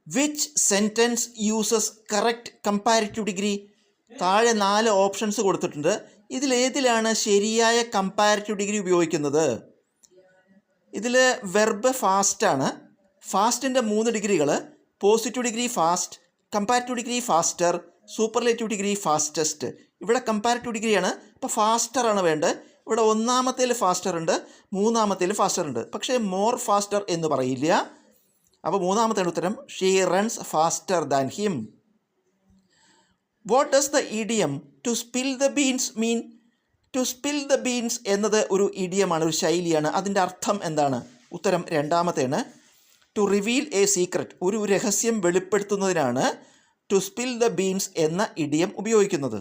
Which sentence uses correct comparative degree? താഴെ 4 options കൊടുത്തിട്ടുണ്ട്. ഇതിലേതിലാണ് ശരിയായ കമ്പാരിറ്റീവ് ഡിഗ്രി ഉപയോഗിക്കുന്നത്? ഇതിൽ വെർബ് ഫാസ്റ്റാണ്. ഫാസ്റ്റിൻ്റെ 3 ഡിഗ്രികൾ: positive degree fast, comparative degree faster, superlative degree fastest. ഇവിടെ കമ്പാരിറ്റീവ് ഡിഗ്രിയാണ്. ഇപ്പോൾ ഫാസ്റ്ററാണ് വേണ്ടത്. ഇവിടെ 1ാമത്തേൽ ഫാസ്റ്റർ ഉണ്ട്, 3ാമത്തേൽ ഫാസ്റ്റർ ഉണ്ട്. പക്ഷേ മോർ ഫാസ്റ്റർ എന്ന് പറയില്ല. അപ്പോൾ 3ാമത്തെ ഉത്തരം she runs faster than him. What does the idiom to spill the beans mean? To spill the beans എന്നത് ഒരു ഇഡിയമാണ്, ഒരു ശൈലിയാണ്. അതിൻ്റെ അർത്ഥം എന്താണ്? ഉത്തരം 2ാമത്തേണ്. ടു റിവീൽ എ സീക്രട്ട്, ഒരു രഹസ്യം വെളിപ്പെടുത്തുന്നതിനാണ് ടു സ്പിൽ ദ ബീൻസ് എന്ന ഇഡിയം ഉപയോഗിക്കുന്നത്.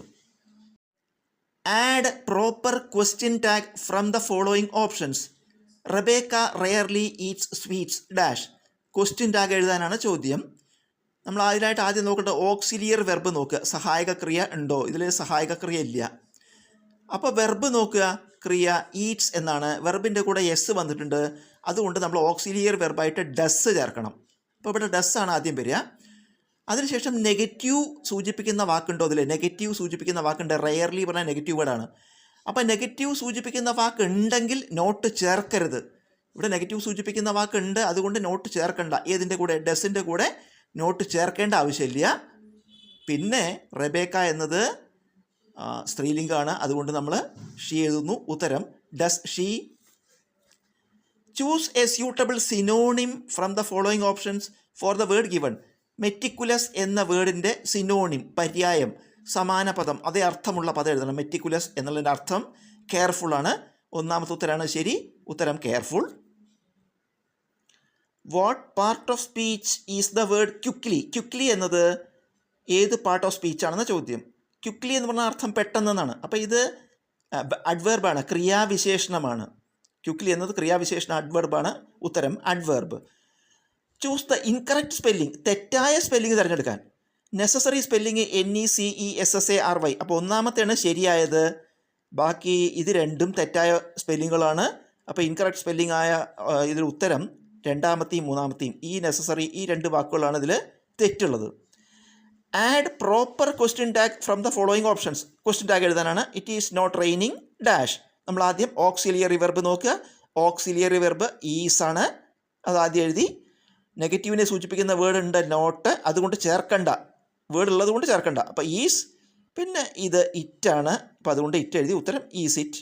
Add proper question tag from the following options. Rebecca rarely eats sweets dash. Question tag എഴുതാനാണ് ചോദ്യം. നമ്മൾ ആദ്യം നോക്കേണ്ട ഓക്സിലിയർ വെർബ് നോക്കുക. സഹായക ക്രിയ ഉണ്ടോ? ഇതിൽ സഹായക ക്രിയ ഇല്ല. അപ്പോൾ വെർബ് നോക്കുക. ക്രിയ ഈറ്റ്സ് എന്നാണ്. വെർബിൻ്റെ കൂടെ എസ് വന്നിട്ടുണ്ട്. അതുകൊണ്ട് നമ്മൾ ഓക്സിലിയർ വെർബായിട്ട് ഡസ് ചേർക്കണം. അപ്പോൾ ഇവിടെ ഡസ് ആണ് ആദ്യം വരിക. അതിനുശേഷം നെഗറ്റീവ് സൂചിപ്പിക്കുന്ന വാക്കുണ്ടോ? അതിൽ നെഗറ്റീവ് സൂചിപ്പിക്കുന്ന വാക്കുണ്ട്. റെയർലി പറഞ്ഞാൽ നെഗറ്റീവ് വേർഡാണ്. അപ്പോൾ നെഗറ്റീവ് സൂചിപ്പിക്കുന്ന വാക്ക് ഉണ്ടെങ്കിൽ നോട്ട് ചേർക്കരുത്. ഇവിടെ നെഗറ്റീവ് സൂചിപ്പിക്കുന്ന വാക്കുണ്ട്, അതുകൊണ്ട് നോട്ട് ചേർക്കണ്ട. ഏതിൻ്റെ കൂടെ? ഡസിൻ്റെ കൂടെ നോട്ട് ചേർക്കേണ്ട ആവശ്യമില്ല. പിന്നെ റെബേക്ക എന്നത് സ്ത്രീലിംഗമാണ്, അതുകൊണ്ട് നമ്മൾ ഷീ എഴുതുന്നു. ഉത്തരം does she. Choose A suitable synonym from the following options for the word given. Meticulous എന്ന വേർഡിൻ്റെ സിനോണിം, പര്യായം, സമാന പദം, അതേ അർത്ഥമുള്ള പദം എഴുതണം. മെറ്റിക്കുലസ് എന്നുള്ളതിൻ്റെ അർത്ഥം കെയർഫുൾ ആണ്. 1ാമത്തെ ഉത്തരമാണ് ശരി. ഉത്തരം careful. What part of speech is the word quickly? Quickly എന്നത് ഏത് പാർട്ട് ഓഫ് സ്പീച്ചാണെന്ന ചോദ്യം. ക്വിക്ക്ലി എന്ന് പറഞ്ഞാൽ അർത്ഥം പെട്ടെന്നാണ്. അപ്പോൾ ഇത് അഡ്വേർബാണ്, ക്രിയാവിശേഷണമാണ്. ക്വിക്ക്ലി എന്നത് ക്രിയാവിശേഷണ അഡ്വേർബാണ്. ഉത്തരം adverb. Choose the incorrect spelling. തെറ്റായ സ്പെല്ലിംഗ് തിരഞ്ഞെടുക്കാൻ. Necessary spelling NECESSARY. അപ്പോൾ 1ാമത്തെയാണ് ശരിയായത്. ബാക്കി ഇത് രണ്ടും തെറ്റായ സ്പെല്ലിങ്ങുകളാണ്. അപ്പോൾ ഇൻകറക്റ്റ് സ്പെല്ലിംഗ് ആയ ഇതിൽ ഉത്തരം 2ാമത്തെയും 3ാമത്തെയും ഈ നെസസറി, ഈ 2 വാക്കുകളാണ് ഇതിൽ തെറ്റുള്ളത്. Add proper question tag from the following options. Question tag എഴുതാനാണ്. It is not raining dash. നമ്മൾ ആദ്യം ഓക്സിലിയറി വെർബ് നോക്കുക. ഓക്സിലിയറി വെർബ് ഈസ് ആണ്, അത് ആദ്യം എഴുതി. നെഗറ്റീവിനെ സൂചിപ്പിക്കുന്ന വേർഡ് ഉണ്ട് നോട്ട്, അതുകൊണ്ട് ചേർക്കണ്ട. വേർഡ് ഉള്ളത് കൊണ്ട് ചേർക്കണ്ട. അപ്പോൾ ഈസ്, പിന്നെ ഇത് ഇറ്റാണ്, അപ്പോൾ അതുകൊണ്ട് ഇറ്റ് എഴുതി. ഉത്തരം ഈസ് ഇറ്റ്.